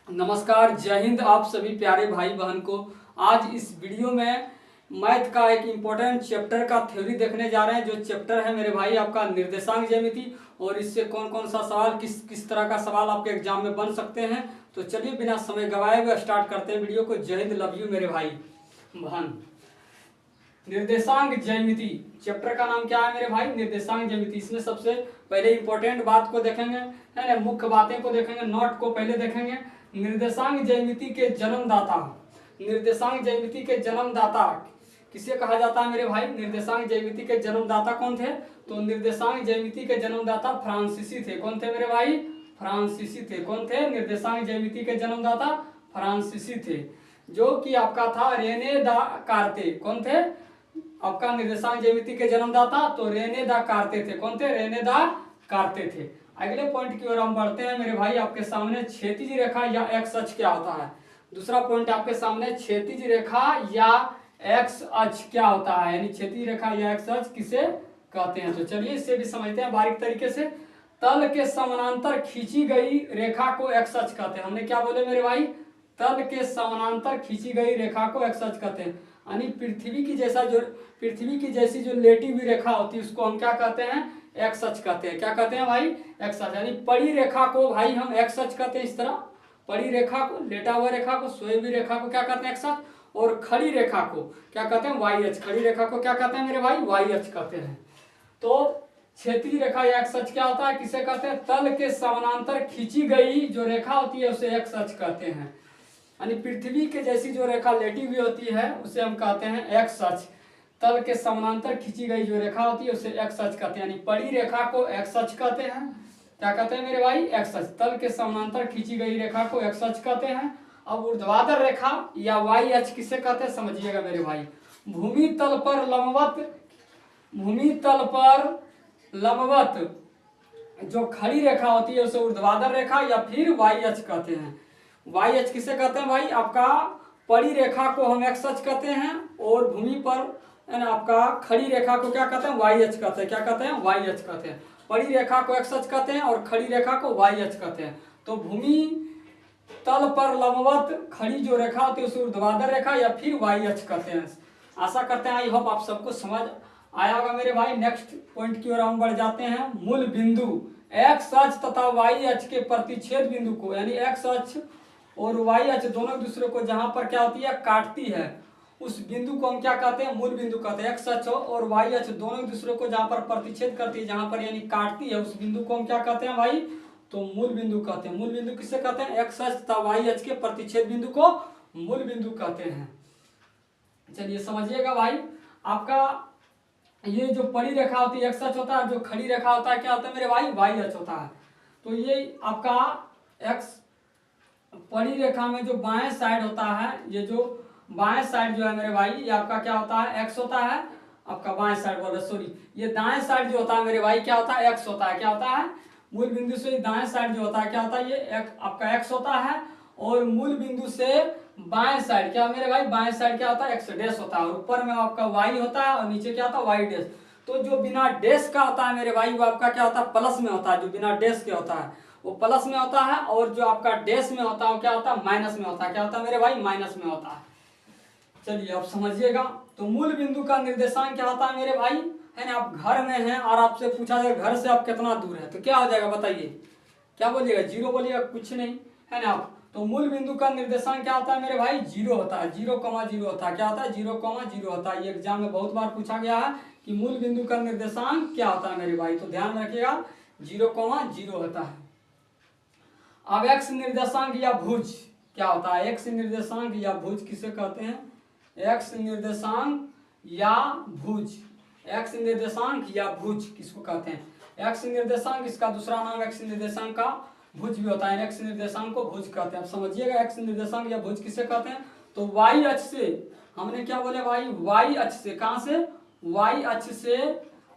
नमस्कार, जय हिंद आप सभी प्यारे भाई बहन को। आज इस वीडियो में मैथ का एक इम्पोर्टेंट चैप्टर का थ्योरी देखने जा रहे हैं। जो चैप्टर है मेरे भाई आपका निर्देशांक ज्यामिति, और इससे कौन कौन सा सवाल किस तरह का सवाल आपके एग्जाम में बन सकते हैं। तो चलिए बिना समय गवाए हुए स्टार्ट करते हैं वीडियो को। जय हिंद, लव यू मेरे भाई बहन। निर्देशांक ज्यामिति चैप्टर का नाम क्या है मेरे भाई? निर्देशांक ज्यामिति। इसमें सबसे पहले इंपॉर्टेंट बात को देखेंगे, है ना, मुख्य बातें को देखेंगे, नोट को पहले देखेंगे। निर्देशांक ज्यामिति के जन्मदाता, निर्देशांक ज्यामिति के जन्मदाता किसे कहा जाता है मेरे भाई? निर्देशांक ज्यामिति के जन्मदाता कौन थे? तो निर्देशांक ज्यामिति के जन्मदाता फ्रांसीसी थे। कौन थे मेरे भाई? फ्रांसीसी थे। कौन थे? निर्देशांक ज्यामिति के जन्मदाता फ्रांसीसी थे, जो कि आपका था रेने दा कार्ते। कौन थे आपका निर्देशांक ज्यामिति के जन्मदाता? तो रेने दा कार्ते थे। कौन थे? रेने दा कार्ते थे। अगले पॉइंट की ओर हम बढ़ते हैं मेरे भाई। आपके सामने क्षैतिज रेखा या एक्स अक्ष क्या होता है? दूसरा पॉइंट आपके सामने क्षैतिज रेखा या एक्स अक्ष क्या होता है, यानी क्षैतिज रेखा या एक्स अक्ष किसे कहते हैं। तो चलिए इससे भी समझते हैं बारीक तरीके से। तल के समानांतर खींची गई रेखा को एक्स अक्ष कहते हैं। हमने क्या बोले मेरे भाई? तल के समानांतर खींची गई रेखा को एक्स अक्ष कहते हैं। यानी पृथ्वी की जैसी जो लेटी हुई रेखा होती है उसको हम क्या कहते हैं? एक्स अक्ष कहते हैं। क्या कहते हैं भाई? एक्स अक्ष। यानी पड़ी रेखा को भाई हम एक्स अक्ष कहते हैं। इस तरह पड़ी रेखा को, लेटा हुआ रेखा को, सोई हुई रेखा को क्या कहते हैं? एक्स अक्ष। और खड़ी रेखा को क्या कहते हैं? वाई अक्ष। खड़ी रेखा को क्या कहते हैं मेरे भाई? वाई अक्ष कहते हैं। तो क्षैतिज रेखा या एक्स अक्ष क्या होता है, किसे कहते हैं? तल के समानांतर खींची गई जो रेखा होती है उसे एक्स अक्ष कहते हैं। यानी पृथ्वी के जैसी जो रेखा लेटी हुई होती है उसे हम कहते हैं एक्स अक्ष। तल के समानांतर खींची गई जो रेखा होती है उसे एक्स अक्ष कहते हैं। यानी पड़ी रेखा को एक्स अक्ष कहते हैं। क्या कहते हैं मेरे भाई? एक्स अक्ष। तल के समानांतर खींची गई रेखा को एक्स अक्ष कहते हैं। अब ऊर्ध्वाधर रेखा या वाई अक्ष किसे कहते हैं समझिएगा मेरे भाई। भूमि तल पर लंबवत जो खड़ी रेखा होती है उसे ऊर्ध्वाधर रेखा या फिर वाई अक्ष कहते हैं। वाई अक्ष किसे कहते हैं भाई? आपका पड़ी रेखा को हम एक्स अक्ष कहते हैं, और भूमि पर आपका खड़ी रेखा को क्या कहते हैं? वाई अक्ष कहते हैं। क्या कहते हैं? वाई अक्ष कहते हैं। पड़ी रेखा को एक्स अक्ष कहते हैं और खड़ी रेखा को वाई अक्ष कहते हैं। तो भूमि तल पर लंबवत खड़ी जो रेखा होती है उसे ऊर्ध्वाधर रेखा या फिर वाई अक्ष कहते हैं। आशा करते हैं, आई होप आप सबको समझ आया होगा मेरे भाई। नेक्स्ट पॉइंट की ओर हम बढ़ जाते हैं। मूल बिंदु एक्स अक्ष तथा वाई अक्ष के प्रतिच्छेद बिंदु को, यानी एक्स अक्ष और वाई अक्ष दोनों दूसरे को जहां पर क्या होती है? काटती है, उस बिंदु को हम क्या कहते हैं? मूल बिंदु कहते हैं। एक्स अक्ष और वाई अक्ष दोनों दूसरे को जहां पर प्रतिच्छेद करती है, जहां पर यानी काटती है, उस बिंदु को हम क्या कहते हैं भाई? तो मूल बिंदु कहते हैं। मूल बिंदु किसे कहते हैं? एक्स अक्ष तथा वाई अक्ष के प्रतिच्छेद बिंदु को मूल बिंदु कहते हैं। चलिए समझिएगा भाई। आपका ये जो पड़ी रेखा होती है एक्स अक्ष होता है, जो खड़ी रेखा होता है क्या होता है मेरे भाई? वाई अक्ष होता है। तो ये आपका एक्स पड़ी रेखा में जो बाएं साइड होता है, ये जो बाएं साइड जो है मेरे भाई, ये आपका क्या होता है? एक्स होता है। आपका बाएं साइड बोल रहा, सॉरी, ये दाएं साइड जो होता है मेरे भाई क्या होता है? एक्स होता है। क्या होता है? मूल बिंदु से दाएं साइड जो होता है क्या होता है? ये आपका एक्स होता है। और मूल बिंदु से बाएं साइड क्या मेरे भाई? बाएं साइड क्या होता है? एक्स डैश होता है। और ऊपर में आपका वाई होता है और नीचे क्या होता है? Y dash. तो जो बिना डैश का होता है मेरे भाई वो आपका क्या होता है? प्लस में होता है। जो बिना डैश के होता है वो प्लस में होता है, और जो आपका डैश में होता है वो क्या होता है? माइनस में होता है। क्या होता है मेरे भाई? माइनस में होता है। चलिए अब समझिएगा। तो मूल बिंदु का निर्देशांक क्या होता है मेरे भाई? है ना, आप घर में हैं और आपसे पूछा जाए घर से आप कितना दूर है, तो क्या हो जाएगा बताइए? क्या बोलिएगा? जीरो बोलिएगा? कुछ नहीं, है ना। तो मूल बिंदु का निर्देशांक क्या होता है मेरे भाई? जीरो होता है। 0,0 होता है। क्या होता है? 0,0 होता है। ये एग्जाम में बहुत बार पूछा गया है कि मूल बिंदु का निर्देशांक क्या होता है मेरे भाई, तो ध्यान रखिएगा 0,0 होता है। अब एक्स निर्देशांक या भुज क्या होता है? एक्स निर्देशांक या भुज किसे कहते हैं? एक्स निर्देशांक या भुज, एक्स निर्देशांक या भुज किसको कहते हैं? एक्स निर्देशांक, इसका दूसरा नाम एक्स निर्देशांक का भुज भी होता है। एक्स निर्देशांक को भुज कहते हैं। अब समझिएगा एक्स निर्देशांक या भुज किसे कहते हैं? तो वाई अक्ष से, हमने क्या बोले भाई? वाई अक्ष से। कहां से? वाई अक्ष से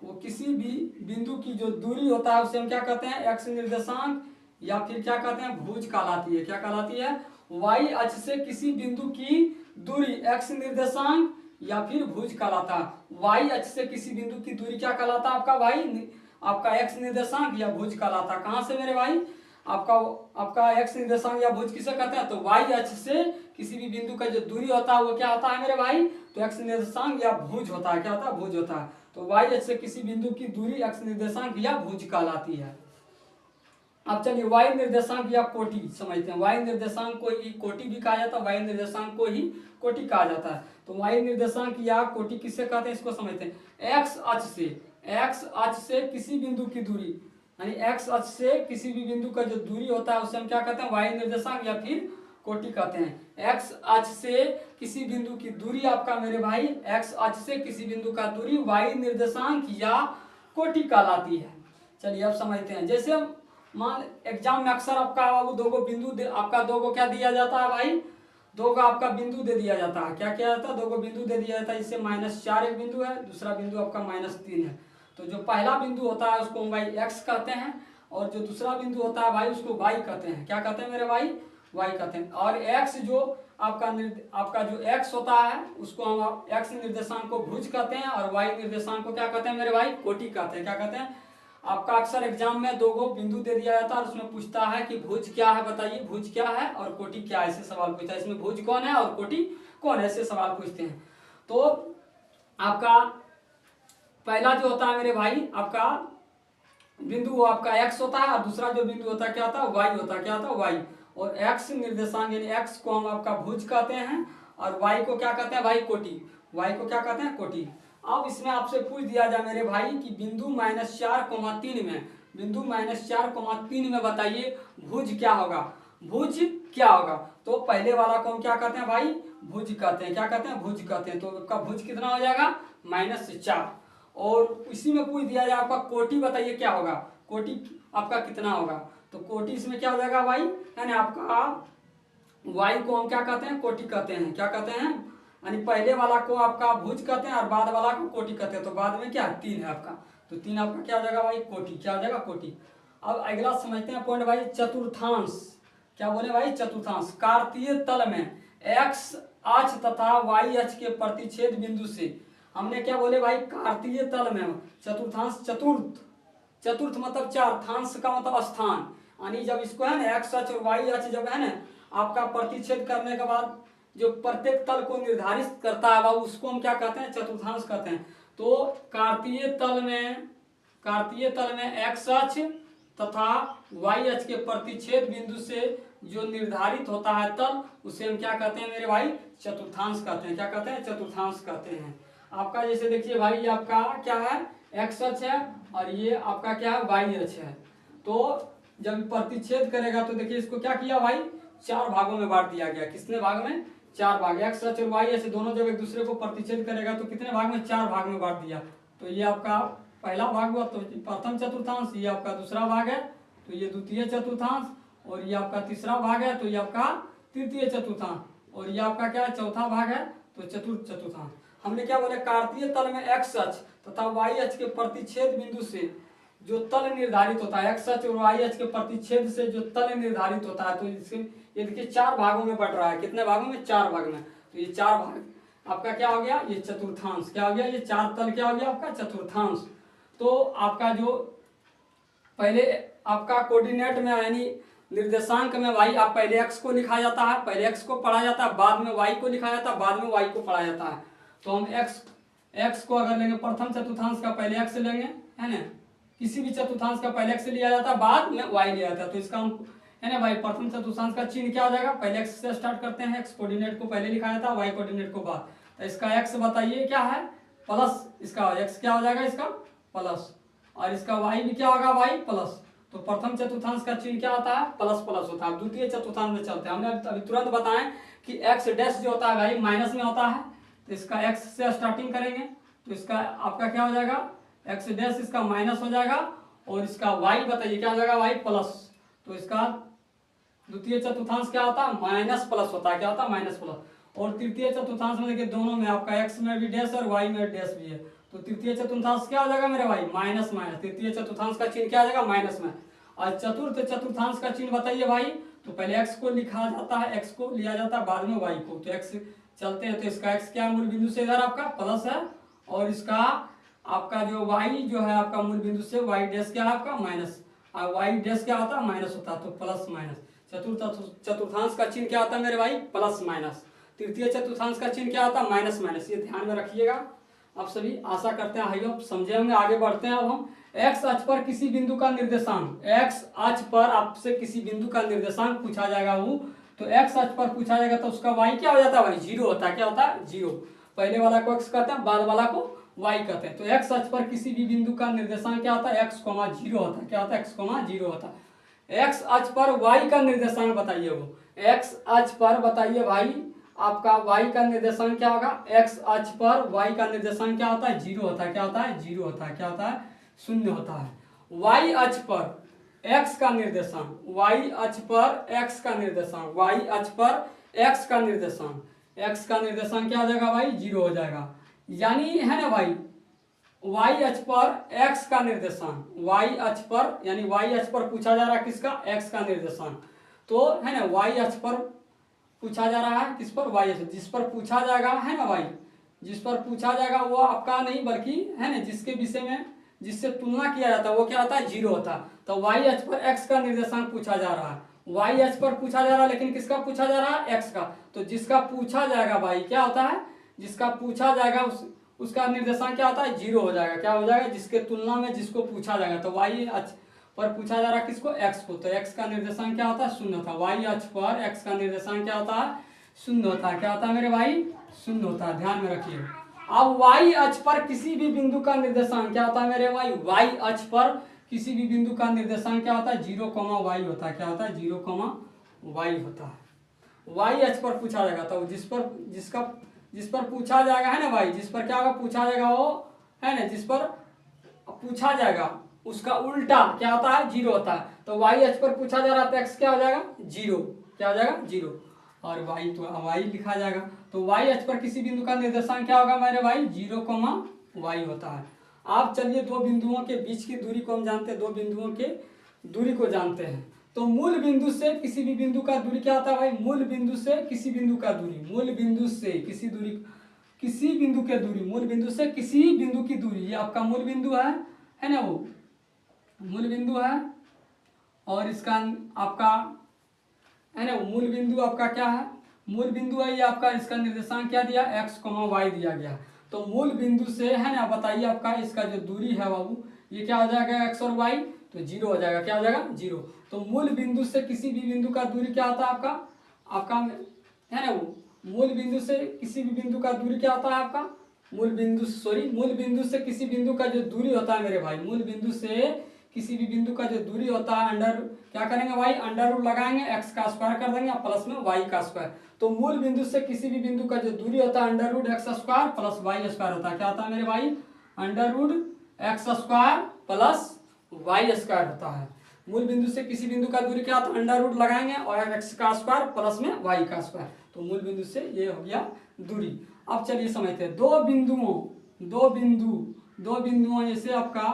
वो किसी भी बिंदु की जो दूरी होता है उसे हम क्या कहते हैं? एक्स निर्देशांक या फिर क्या कहते हैं? भुज कहलाती है। क्या कहलाती है? वाई अक्ष से किसी बिंदु की दूरी एक्स निर्देशांक या फिर भुज कहलाता है। वाई अक्ष से किसी बिंदु की दूरी क्या कहलाता है आपका भाई? आपका एक्स निर्देशांक या भुज कहलाता है। कहां से मेरे भाई? आपका आपका एक्स निर्देशांक या भुज किसे कहते हैं, तो वाई अक्ष से किसी भी बिंदु का जो दूरी होता है वो क्या होता है मेरे भाई, तो एक्स निर्देशांक या भुज होता है। क्या होता है, भुज होता है। तो वाई अक्ष से किसी बिंदु की दूरी एक्स निर्देशांक या भुज कहलाती है। अब चलिए वाई निर्देशांक या कोटि समझते हैं। वाई निर्देशांक को ही कोटि भी कहा जाता है, वाई निर्देशांक को ही कोटि कहा जाता है। तो वाई निर्देशांक या कोटि किससे कहते हैं, इसको समझते हैं। एक्स अक्ष से किसी बिंदु की दूरी, यानी एक्स अक्ष से किसी भी बिंदु का जो दूरी होता है उसे हम क्या कहते हैं, वाई निर्देशांक या फिर कोटि कहते हैं। एक्स अक्ष से किसी बिंदु की दूरी आपका मेरे भाई, एक्स अक्ष से किसी बिंदु का दूरी वाई निर्देशांक या कोटि कहलाती है। चलिए अब समझते हैं। जैसे मान एग्जाम में अक्सर आपका दो गो बिंदु आपका दो गो क्या दिया जाता है भाई, दो गो आपका बिंदु दे दिया जाता है। क्या किया जाता है, दो गो बिंदु दे दिया जाता है। इससे -4 एक बिंदु है, दूसरा बिंदु आपका -3 है। तो जो पहला बिंदु होता है उसको हम भाई एक्स कहते हैं, और जो दूसरा बिंदु होता है भाई उसको वाई कहते हैं। क्या कहते हैं मेरे भाई, वाई कहते हैं। और एक्स जो आपका जो एक्स होता है उसको हम एक्स निर्देशांक को भुज कहते हैं, और वाई निर्देशांक को क्या कहते हैं मेरे भाई, कोटि कहते हैं। क्या कहते हैं, आपका अक्सर एग्जाम में दो गो बिंदु दे दिया जाता है और उसमें पूछता है कि भुज क्या है, बताइए भुज क्या है और कोटि क्या है, ऐसे सवाल पूछता है। इसमें भुज कौन है और कोटि कौन है, ऐसे सवाल पूछते हैं। तो आपका पहला जो होता है मेरे भाई आपका बिंदु वो आपका एक्स होता है, और दूसरा जो बिंदु होता है क्या होता है, वाई होता है। क्या होता है, वाई। और एक्स निर्देशांक यानी एक्स को हम आपका भुज कहते हैं, और वाई को क्या कहते हैं भाई, कोटि। वाई को क्या कहते हैं, कोटि। अब इसमें आपसे पूछ दिया जाए मेरे भाई कि बिंदु -4,3 में, बिंदु -4,3 में बताइए भुज क्या होगा, भुज क्या होगा। तो पहले वाला को हम क्या कहते हैं भाई, भुज कहते हैं। क्या कहते हैं, भुज कहते हैं। तो आपका भुज कितना हो जाएगा, -4। और इसी में पूछ दिया जाए आपका कोटि बताइए क्या होगा, कोटि आपका कितना होगा। तो कोटि इसमें क्या हो जाएगा भाई, यानी आपका वाई को हम क्या कहते हैं, कोटि कहते हैं। क्या कहते हैं, यानी पहले वाला को आपका भुज कहते हैं और बाद वाला को कोटि कहते हैं। तो बाद में क्या 3 है आपका, तो 3 आपका क्या हो जाएगा भाई, कोटि। क्या हो जाएगा, कोटि। अब अगला समझते हैं पॉइंट भाई, चतुर्थांश। क्या बोले भाई, चतुर्थांश। कार्तीय तल में एक्स अक्ष तथा वाई अक्ष के प्रतिच्छेद बिंदु से हमने क्या बोले भाई, कार्तीय तल में चतुर्थांश, चतुर्थ मतलब 4, थांश का मतलब स्थान, यानी जब इसको है ना एक्स अक्ष और वाई अक्ष जब है ना आपका प्रतिच्छेद करने के बाद जो प्रत्येक तल को निर्धारित करता है वह उसको हम क्या कहते हैं, चतुर्थांश कहते हैं। तो कार्तीय तल में एक्स अक्ष तथा वाई अक्ष के प्रतिच्छेद बिंदु से जो निर्धारित होता है तल उसे हम क्या कहते हैं मेरे भाई, चतुर्थांश कहते हैं। क्या कहते हैं, चतुर्थांश कहते हैं। आपका जैसे देखिए भाई ये आपका क्या है, एक्स अक्ष है, और ये आपका क्या है, वाई अक्ष है। तो जब प्रतिच्छेद करेगा तो देखिए इसको क्या किया भाई, 4 भागों में बांट दिया गया। कितने भाग में, 4 भाग। एक्स अक्ष और वाई अक्ष दोनों जब एक दूसरे को प्रतिच्छेद करेगा तो कितने भाग में, 4 भाग में बांट दिया। तो ये आपका पहला भाग हुआ, तो प्रथम चतुर्थांश, ये आपका दूसरा भाग है तो ये द्वितीय चतुर्थांश, और ये आपका तीसरा भाग है तो ये आपका तृतीय चतुर्थांश, और ये आपका क्या है, चौथा भाग है तो चतुर्थ चतुर्थांश। हमने क्या बोले, कार्तीय तल में एक्स अक्ष तथा वाई अक्ष के प्रतिच्छेद बिंदु से जो तल निर्धारित होता है, एक्स अक्ष और वाई अक्ष के प्रतिच्छेद से जो तल निर्धारित होता है, तो इसके ये देखिए 4 भागों में बट रहा है। कितने भागों में, 4 भाग में। तो ये 4 भाग आपका क्या हो गया, ये चतुर्थांश। क्या हो गया, ये 4 तल क्या हो गया आपका, चतुर्थांश। तो आपका जो पहले आपका कोऑर्डिनेट में यानी निर्देशांक में भाई आप पहले एक्स को लिखा जाता है, पहले एक्स को पढ़ा जाता है, बाद में वाई को लिखा जाता है, बाद में वाई को पढ़ा जाता है। तो हम एक्स को अगर लेंगे प्रथम चतुर्थांश का पहले एक्स लेंगे, है ना, किसी भी चतुर्थांश का पहले एक्स लिया जाता है, बाद में वाई लिया जाता है। तो इसका हम है ना भाई प्रथम चतुर्थांश का चिन्ह क्या हो जाएगा, पहले एक्स से स्टार्ट करते हैं, एक्स कोऑर्डिनेट को पहले लिखा जाता है, वाई कोऑर्डिनेट को बाद। तो इसका एक्स बताइए क्या है, प्लस, इसका एक्स क्या हो जाएगा, इसका प्लस, और इसका वाई भी क्या होगा भाई, प्लस। तो प्रथम चतुर्थांश का चिन्ह क्या होता है, प्लस प्लस होता है। द्वितीय चतुर्थांश में चलते हैं, हमने अभी तुरंत बताएं कि एक्स डैश जो होता है भाई माइनस में होता है, तो इसका एक्स से स्टार्टिंग करेंगे तो इसका आपका क्या हो जाएगा, एक्स डैश इसका माइनस हो जाएगा, और इसका वाई बताइए क्या हो जाएगा, वाई प्लस। तो इसका द्वितीय चतुर्थांश क्या होता है, माइनस प्लस होता है। क्या होता है, माइनस प्लस। और तृतीय चतुर्थांश में देखिए दोनों में आपका एक्स में भी डैश और वाई में डैश भी है। तो तृतीय चतुर्थांश क्या हो जाएगा मेरे भाई, माइनस माइनस। तृतीय चतुर्थांश का चिन्ह क्या आ जाएगा, माइनस में। और चतुर्थ चतुर्थांश का चिन्ह बताइए भाई, तो पहले एक्स को लिखा जाता है, एक्स को लिया जाता है, बाद में वाई को। तो एक्स चलते हैं तो इसका एक्स क्या मूल बिंदु से इधर आपका प्लस है, और इसका आपका जो वाई जो है आपका मूल बिंदु से वाई डैश क्या है आपका माइनस। और वाई डैश क्या होता है, माइनस होता है, तो प्लस माइनस। चतुर्थांश का चिन्ह क्या होता है मेरे भाई, प्लस माइनस। तृतीय चतुर्थांश का चिन्ह क्या होता है, माइनस माइनस। ये ध्यान में रखिएगा आप सभी। आशा करते हैं भाइयों समझे होंगे। आगे बढ़ते हैं अब हम। एक्स अक्ष पर किसी बिंदु का निर्देशांक, एक्स अक्ष पर आपसे किसी बिंदु का निर्देशांक पूछा जाएगा वो, तो एक्स अक्ष पर पूछा जाएगा तो उसका वाई क्या हो जाता है भाई, जीरो होता है। क्या होता है, जीरो। पहले वाला को एक्स कहते हैं, बाद वाला को वाई कहते हैं। तो एक्स अक्ष पर किसी भी बिंदु का निर्देशांक क्या होता है, एक्स कॉमा जीरो होता है। क्या होता है, एक्स कॉमा जीरो होता है। एक्स अक्ष पर वाई का निर्देशांक बताइए, वो एक्स अक्ष पर बताइए भाई आपका वाई का निर्देशांक क्या होगा। एक्स अक्ष पर वाई का निर्देशांक क्या होता है, जीरो होता है। क्या होता है, जीरो होता है। क्या होता है, शून्य होता है। वाई अक्ष पर एक्स का निर्देशांक, वाई अक्ष पर एक्स का निर्देशांक, वाई अक्ष पर एक्स का निर्देशांक, एक्स का निर्देशांक क्या हो जाएगा भाई, जीरो हो जाएगा। यानी है ना भाई, वाई अक्ष पर एक्स का निर्देशांक, वाई अक्ष पर यानी वाई अक्ष पर पूछा जा रहा है किसका, एक्स का निर्देशांक। तो है ना वाई अक्ष पर पूछा जा रहा है, किस पर, वाई अक्ष। जिस पर पूछा जाएगा है ना भाई, जिस पर पूछा जाएगा वो आपका नहीं बल्कि है ना जिसके विषय में जिससे तुलना किया जाता है वो क्या होता है, जीरो होता है। तो वाई अक्ष पर एक्स का निर्देशांक पूछा जा रहा है, वाई अक्ष पर पूछा जा रहा है, लेकिन किसका पूछा जा रहा है, एक्स का। तो जिसका पूछा जाएगा भाई क्या होता है, जिसका पूछा जाएगा उसका निर्देशांक क्या होता है, जीरो हो जाएगा। क्या हो जाएगा, जिसके तुलना में जिसको पूछा जाएगा। तो वाई अक्ष पर पूछा जा रहा है किसको, एक्स को, तो एक्स का निर्देशांक क्या होता है, शून्य होता है। वाई अक्ष पर एक्स का निर्देशांक क्या होता है, शून्य होता है। क्या होता है मेरे भाई, शून्य होता है। ध्यान में रखिए। अब वाई अक्ष पर किसी भी बिंदु का निर्देशांक क्या होता है मेरे भाई, वाई अक्ष पर किसी भी बिंदु का निर्देशांक क्या होता है, जीरो कॉमा वाई होता है। क्या होता है, जीरो कॉमा वाई होता है। वाई अक्ष पर पूछा जाएगा तो जिस पर पूछा जाएगा है ना भाई, जिस पर क्या होगा पूछा जाएगा वो है ना, जिस पर पूछा जाएगा उसका उल्टा क्या होता है, जीरो होता है। तो वाई अक्ष पर पूछा जा रहा है तो एक्स क्या हो जाएगा, जीरो। क्या हो जाएगा, जीरो। और वाई तो वाई लिखा जाएगा। तो वाई अक्ष पर किसी बिंदु का निर्देशांक क्या होगा मेरे भाई, जीरो कॉमा वाई होता है। आप चलिए दो बिंदुओं के बीच की दूरी को हम जानते हैं, दो बिंदुओं के दूरी को जानते हैं। तो मूल बिंदु से किसी भी बिंदु का दूरी क्या होता है भाई, मूल बिंदु से किसी बिंदु का दूरी, मूल बिंदु से किसी दूरी, किसी बिंदु के दूरी, मूल बिंदु से किसी बिंदु की दूरी, ये आपका मूल बिंदु है ना, वो मूल बिंदु है। और इसका आपका है ना मूल बिंदु आपका क्या है, मूल बिंदु है ये आपका, इसका निर्देशांक क्या दिया, एक्स कॉमा वाई दिया गया। तो मूल बिंदु से है ना बताइए आपका इसका जो दूरी है बाबू, ये क्या हो जाएगा, एक्स और वाई, तो जीरो हो जाएगा। क्या हो जाएगा, जीरो। तो मूल बिंदु से किसी भी बिंदु का दूरी क्या होता है आपका है ना, वो मूल बिंदु से किसी भी बिंदु का दूरी क्या होता है आपका, मूल बिंदु से किसी बिंदु का जो दूरी होता है मेरे भाई, मूल बिंदु से किसी भी बिंदु का जो दूरी होता है, अंडर क्या करेंगे भाई, अंडर रूट लगाएंगे, एक्स का स्क्वायर कर देंगे प्लस में वाई का स्क्वायर। तो मूल बिंदु से किसी भी बिंदु का जो दूरी होता है under root X square plus Y square होता है। क्या होता है मेरे भाई, under root X square plus Y square होता है। मूल बिंदु से किसी बिंदु का दूरी क्या होता है, अंडर रूट लगाएंगे और एक्स का स्क्वायर प्लस में वाई का स्क्वायर। तो मूल बिंदु से ये हो गया दूरी। अब चलिए समझते हैं दो बिंदुओं जैसे आपका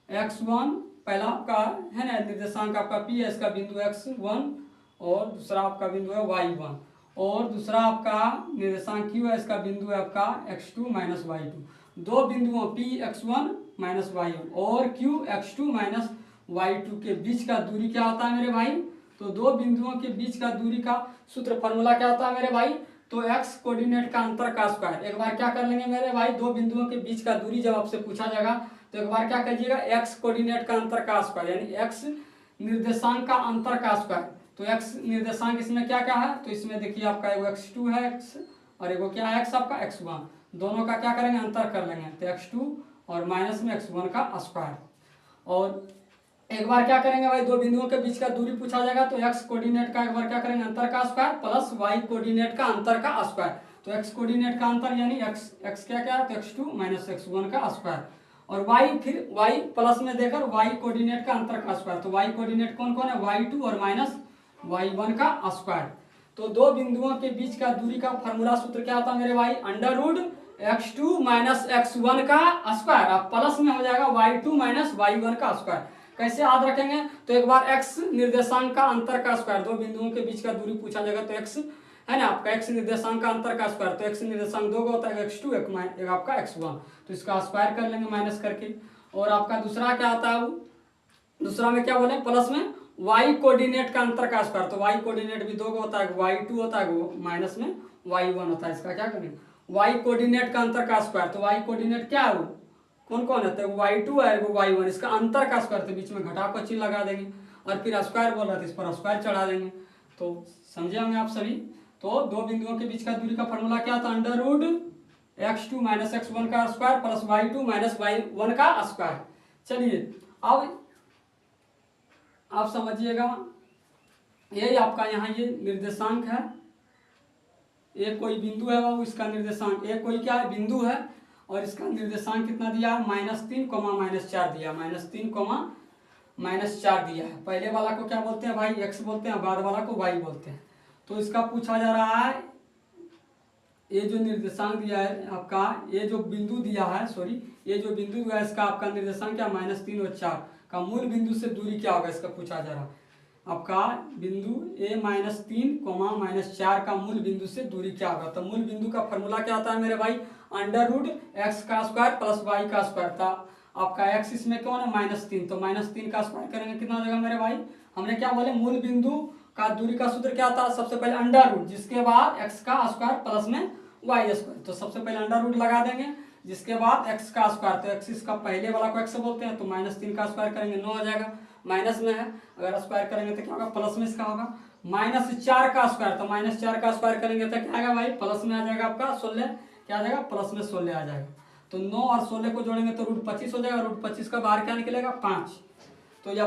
x1 पहला आपका है ना निर्देशांक आपका p है, इसका बिंदु x1 और दूसरा आपका बिंदु है y1, और दूसरा आपका निर्देशांक q है, इसका बिंदु है आपका x2 माइनस y2। दो बिंदुओं p x1 माइनस y1 और q x2 माइनस y2 के बीच का दूरी क्या होता है मेरे भाई, तो दो बिंदुओं के बीच का दूरी का सूत्र फॉर्मूला क्या होता है मेरे भाई, तो x कोऑर्डिनेट का अंतर का स्क्वायर। एक बार क्या कर लेंगे मेरे भाई, दो बिंदुओं के बीच का दूरी जब आपसे पूछा जाएगा तो एक बार क्या करिएगा, x कोऑर्डिनेट का अंतर का स्क्वायर यानी x निर्देशांक का अंतर का स्क्वायर। तो x निर्देशांक इसमें क्या क्या है, तो इसमें देखिए आपका एगो x2 है x और एगो क्या है x आपका x1, दोनों का क्या करेंगे अंतर कर लेंगे, तो x2 और माइनस में x1 का स्क्वायर। और एक बार क्या करेंगे भाई, दो बिंदुओं के बीच का दूरी पूछा जाएगा तो x कोऑर्डिनेट का एक बार क्या करेंगे अंतर का स्क्वायर प्लस y कोऑर्डिनेट का अंतर का स्क्वायर। तो x कोऑर्डिनेट का अंतर यानी x क्या क्या है, तो x2 माइनस x1 का स्क्वायर, और y फिर y प्लस में देकर y कोऑर्डिनेट का अंतर का स्क्वायर। तो y कोऑर्डिनेट कौन कौन है, y2 और माइनस y1 का स्क्वायर। तो दो बिंदुओं के बीच का दूरी का फॉर्मूला सूत्र क्या होता है मेरे भाई, under root x2 minus x1 का स्क्वायर, अब प्लस में हो जाएगा y2 माइनस y1 का स्क्वायर। कैसे याद रखेंगे, तो एक बार x निर्देशांक का अंतर का स्क्वायर, दो बिंदुओं के बीच का दूरी पूछा जाएगा तो x है ना आपका x निर्देशांक का अंतर का स्क्वायर, तो x निर्देशांक दो का होता है x2 एक आपका x1, तो इसका स्क्वायर कर लेंगे माइनस करके। और आपका दूसरा क्या आता है वो दूसरा में क्या बोले प्लस में वाई कोऑर्डिनेट का अंतर का स्क्वायर, तो वाई कोऑर्डिनेट भी दो का होता है, y2 होता है, वो माइनस में y1 होता है। इसका क्या करेंगे वाई कोऑर्डिनेट का अंतर का स्क्वायर, तो वाई कोऑर्डिनेट क्या है वो कौन कौन है, तो y2 है वो y1, इसका अंतर का स्क्वायर, तो बीच में घटाव का चिन्ह लगा देंगे और फिर स्क्वायर बोल रहा था इस पर स्क्वायर चढ़ा देंगे। तो समझे होंगे आप सभी। तो दो बिंदुओं के बीच का दूरी का फॉर्मूला क्या था, under root x2 minus x1 का square plus y2 minus y1 का स्क्वायर। चलिए अब आप समझिएगा, ये आपका यहाँ ये निर्देशांक है, ये कोई बिंदु है वो इसका निर्देशांक, ये कोई क्या है बिंदु है और इसका निर्देशांक कितना दिया है -3, -4 दिया, -3, -4 दिया है। पहले वाला को क्या बोलते हैं भाई x बोलते हैं, बाद वाला को y बोलते हैं। तो इसका पूछा जा रहा है ये जो निर्देशांक दिया है आपका, ये जो बिंदु दिया है सॉरी, ये जो बिंदु दिया है इसका आपका निर्देशांक क्या -3 और 4 का मूल बिंदु से दूरी क्या होगा, इसका पूछा जा रहा है। आपका बिंदु a -3, -4 का मूल बिंदु से दूरी क्या होगा, तो मूल बिंदु का फॉर्मूला क्या होता है मेरे भाई, अंडर रूट x का स्क्वायर प्लस y का स्क्वायर था। आपका x इसमें कौन है -3, तो -3 का स्क्वायर करेंगे कितना हो जाएगा मेरे भाई, हमने क्या बोले मूल बिंदु का दूरी का सूत्र क्या था, सबसे पहले अंडर रूट, जिसके बाद x का स्क्वायर प्लस में y स्क्वायर, तो सबसे पहले अंडर रूट लगा देंगे, जिसके बाद x का स्क्वायर, तो x इसका पहले वाला को x बोलते हैं, तो -3 का स्क्वायर करेंगे 9 आ जाएगा, माइनस में है अगर स्क्वायर करेंगे तो क्या होगा प्लस में इसका होगा, -4 का स्क्वायर, तो -4 का स्क्वायर करेंगे तो क्या आएगा भाई प्लस में आ जाएगा आपका 16, क्या आ जाएगा प्लस में 16 आ जाएगा। तो 9 और 16 को जोड़ेंगे तो √25 हो जाएगा, √25 का बाहर क्या निकलेगा 5, तो यह